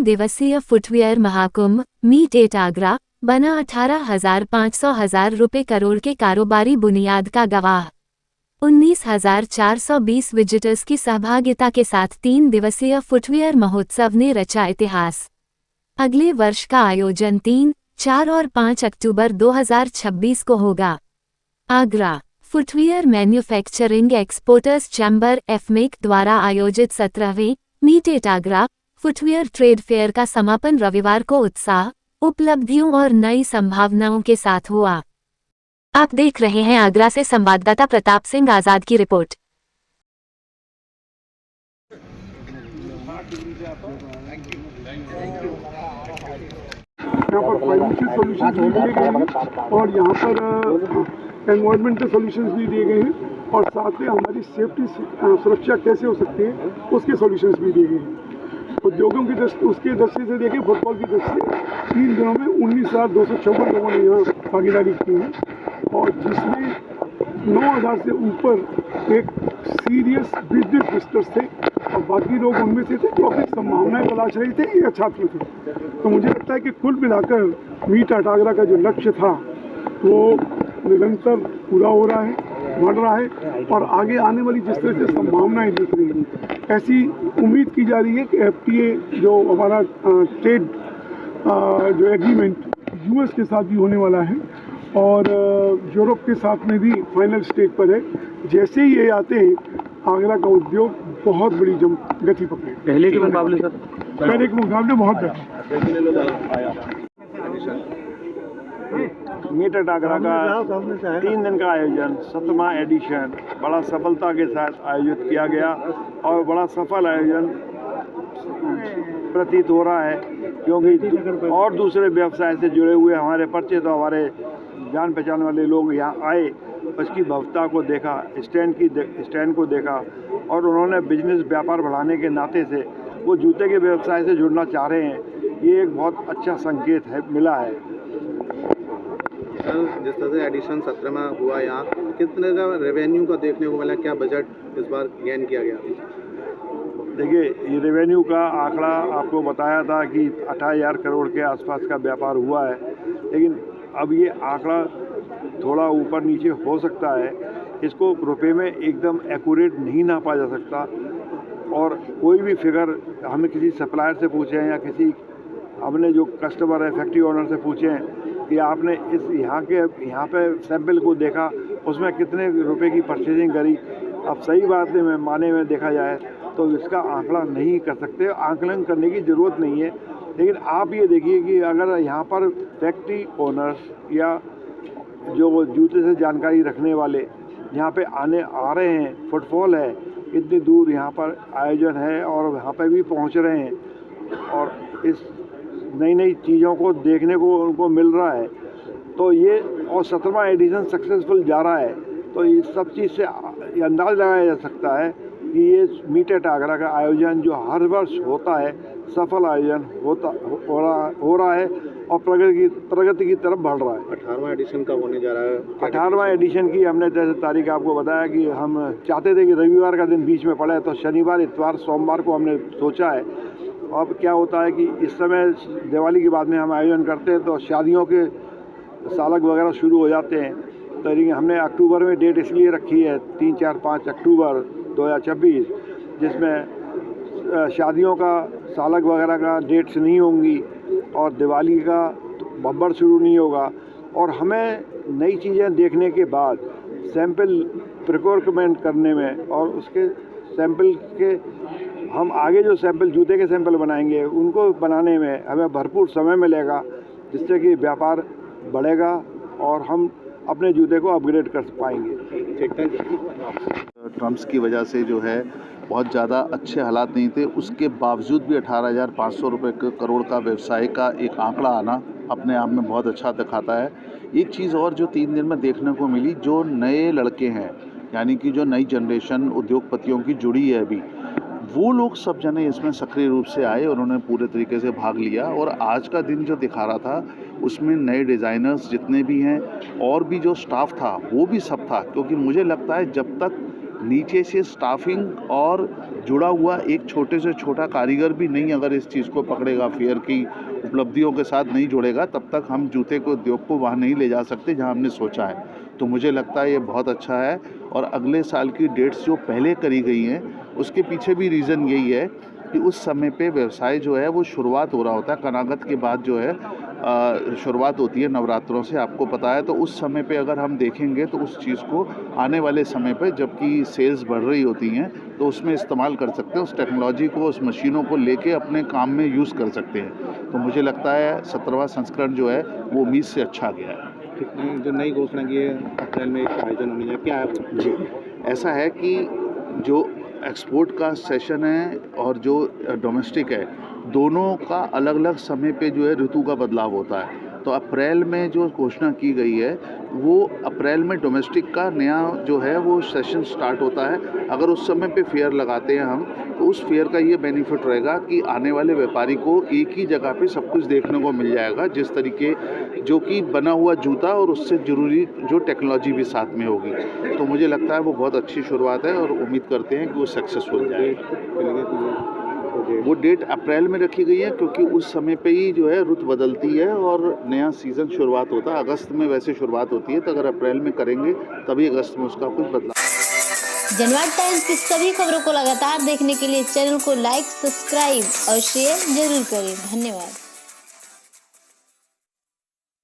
दिवसीय footwear Mahakumbh meet at Agra बना 18,500 रुपये करोड़ के कारोबारी बुनियाद का गवाह। 19,420 विजिटर्स की सहभागिता के साथ 3 दिवसीय फुटवियर महोत्सव ने रचा इतिहास। अगले वर्ष का आयोजन 3, 4 और 5 अक्टूबर 2026 को होगा। Agra footwear manufacturing exporters chamber AFMEC द्वारा आयोजित 17वें meet at Agra footwear trade fair का समापन रविवार को उत्साह, उपलब्धियों और नई संभावनाओं के साथ हुआ। आप देख रहे हैं आगरा से संवाददाता प्रताप सिंह आजाद की रिपोर्ट। यहाँ पर फाइनेंशियल सॉल्यूशंस भी दिए गए हैं और यहाँ पर एनवायरमेंटल सॉल्यूशंस भी दिए गए हैं और साथ में हमारी सेफ्टी सुरक्षा कैसे हो सकती है उसके सॉल्यूशंस भी दिए गए हैं। उद्योगों की उसके दृष्टि से देखें, फुटबॉल की दृष्टि से 3 दिनों में 19,256 लोगों ने यहाँ भागीदारी की है और जिसमें 9,000 से ऊपर एक सीरियस बिजनेस विजिटर्स थे और बाकी लोग उनमें से थे जो अपनी संभावनाएं तलाश रहे थे या छात्र थे। तो मुझे लगता है कि कुल मिलाकर मीट एट आगरा का जो लक्ष्य था वो निरंतर पूरा हो रहा है, बढ़ रहा है और आगे आने वाली जिस तरह से संभावनाएं दिख रही हैं, ऐसी उम्मीद की जा रही है कि FTA जो हमारा ट्रेड जो एग्रीमेंट US के साथ भी होने वाला है और यूरोप के साथ में भी फाइनल स्टेज पर है। जैसे ही ये आते हैं, आगरा का उद्योग बहुत बड़ी गति पकड़े। पहले के मुकाबले सर पहले के मुकाबले बहुत बेहतर। मीट एट आगरा का 3 दिन का आयोजन 17वां एडिशन बड़ा सफलता के साथ आयोजित किया गया और बड़ा सफल आयोजन प्रतीत हो रहा है, क्योंकि और दूसरे व्यवसाय से जुड़े हुए हमारे परिचित तो हमारे जान पहचान वाले लोग यहाँ आए, उसकी भव्यता को देखा, स्टैंड को देखा और उन्होंने बिजनेस व्यापार बढ़ाने के नाते से वो जूते के व्यवसाय से जुड़ना चाह रहे हैं। ये एक बहुत अच्छा संकेत है मिला है। सर, जिस तरह से एडिशन 17वां हुआ, यहाँ कितने का रेवेन्यू का देखने को मिला, क्या बजट इस बार गेन किया गया? देखिए, ये रेवेन्यू का आंकड़ा आपको बताया था कि 28,000 करोड़ के आसपास का व्यापार हुआ है, लेकिन अब ये आंकड़ा थोड़ा ऊपर नीचे हो सकता है। इसको रुपए में एकदम एक्यूरेट नहीं नापा जा सकता और कोई भी फिगर हमें किसी सप्लायर से पूछें या किसी हमने जो कस्टमर है फैक्ट्री ओनर से पूछें कि आपने इस यहाँ पे सैंपल को देखा, उसमें कितने रुपए की परचेजिंग करी। अब सही बात है, माने में देखा जाए तो इसका आंकड़ा नहीं कर सकते, आंकलन करने की ज़रूरत नहीं है। लेकिन आप ये देखिए कि अगर यहाँ पर फैक्ट्री ओनर्स या जो जूते से जानकारी रखने वाले यहाँ पे आ रहे हैं, फुटफॉल है, इतनी दूर यहाँ पर आयोजन है और यहाँ पे भी पहुँच रहे हैं और इस नई नई चीज़ों को देखने को उनको मिल रहा है, तो ये और 17वां एडिशन सक्सेसफुल जा रहा है, तो इस सब चीज़ से ये अंदाज़ लगाया जा सकता है कि ये मीट एट आगरा का आयोजन जो हर वर्ष होता है, सफल आयोजन हो रहा है और प्रगति की तरफ बढ़ रहा है। 18वां एडिशन कब होने जा रहा है? 18वां एडिशन की हमने जैसे तारीख आपको बताया कि हम चाहते थे कि रविवार का दिन बीच में पड़े, तो शनिवार, इतवार, सोमवार को हमने सोचा है। अब क्या होता है कि इस समय दिवाली के बाद में हम आयोजन करते हैं तो शादियों के सालक वगैरह शुरू हो जाते हैं, तो हमने अक्टूबर में डेट इसलिए रखी है 3, 4, 5 अक्टूबर 2026, जिसमें शादियों का सालक वगैरह का डेट्स नहीं होंगी और दिवाली का बब्बर शुरू नहीं होगा और हमें नई चीज़ें देखने के बाद सैंपल प्रिक्योरमेंट करने में और उसके सैंपल के हम आगे जो सैंपल जूते के सैंपल बनाएंगे उनको बनाने में हमें भरपूर समय मिलेगा, जिससे कि व्यापार बढ़ेगा और हम अपने जूते को अपग्रेड कर पाएंगे। ट्रम्प्स की वजह से जो है बहुत ज़्यादा अच्छे हालात नहीं थे, उसके बावजूद भी 18,500 रुपये करोड़ का व्यवसाय का एक आंकड़ा आना अपने आप में बहुत अच्छा दिखाता है। एक चीज़ और जो 3 दिन में देखने को मिली, जो नए लड़के हैं यानी कि जो नई जनरेशन उद्योगपतियों की जुड़ी है अभी, वो लोग सब जने इसमें सक्रिय रूप से आए, उन्होंने पूरे तरीके से भाग लिया और आज का दिन जो दिखा रहा था उसमें नए डिज़ाइनर्स जितने भी हैं और भी जो स्टाफ था वो भी सब था, क्योंकि मुझे लगता है जब तक नीचे से स्टाफिंग और जुड़ा हुआ एक छोटे से छोटा कारीगर भी नहीं अगर इस चीज़ को पकड़ेगा, फेयर की उपलब्धियों के साथ नहीं जुड़ेगा, तब तक हम जूते के उद्योग को वहाँ नहीं ले जा सकते जहाँ हमने सोचा है। तो मुझे लगता है ये बहुत अच्छा है। और अगले साल की डेट्स जो पहले करी गई हैं उसके पीछे भी रीज़न यही है कि उस समय पे व्यवसाय जो है वो शुरुआत हो रहा होता है। कनागत के बाद जो है शुरुआत होती है नवरात्रों से, आपको पता है। तो उस समय पे अगर हम देखेंगे तो उस चीज़ को आने वाले समय पे जबकि सेल्स बढ़ रही होती हैं तो उसमें इस्तेमाल कर सकते हैं, उस टेक्नोलॉजी को, उस मशीनों को लेके अपने काम में यूज़ कर सकते हैं। तो मुझे लगता है 17वां संस्करण जो है वो उम्मीद से अच्छा गया है। जो नई घोषणा की है अप्रैल में एक आयोजन होने है, क्या है? जी, ऐसा है कि जो एक्सपोर्ट का सेशन है और जो डोमेस्टिक है, दोनों का अलग अलग समय पे जो है ऋतु का बदलाव होता है। तो अप्रैल में जो घोषणा की गई है वो अप्रैल में डोमेस्टिक का नया जो है वो सेशन स्टार्ट होता है। अगर उस समय पे फेयर लगाते हैं हम तो उस फेयर का ये बेनिफिट रहेगा कि आने वाले व्यापारी को एक ही जगह पे सब कुछ देखने को मिल जाएगा, जिस तरीके जो कि बना हुआ जूता और उससे ज़रूरी जो टेक्नोलॉजी भी साथ में होगी। तो मुझे लगता है वो बहुत अच्छी शुरुआत है और उम्मीद करते हैं कि वो सक्सेसफुल जाए। वो डेट अप्रैल में रखी गई है क्योंकि उस समय पे ही जो है रुत बदलती है और नया सीज़न शुरुआत होता है। अगस्त में वैसे शुरुआत होती है, तो अगर अप्रैल में करेंगे तभी अगस्त में उसका कुछ बदलाव। जनवाद टाइम्स की सभी खबरों को लगातार देखने के लिए चैनल को लाइक, सब्सक्राइब और शेयर जरूर करें। धन्यवाद।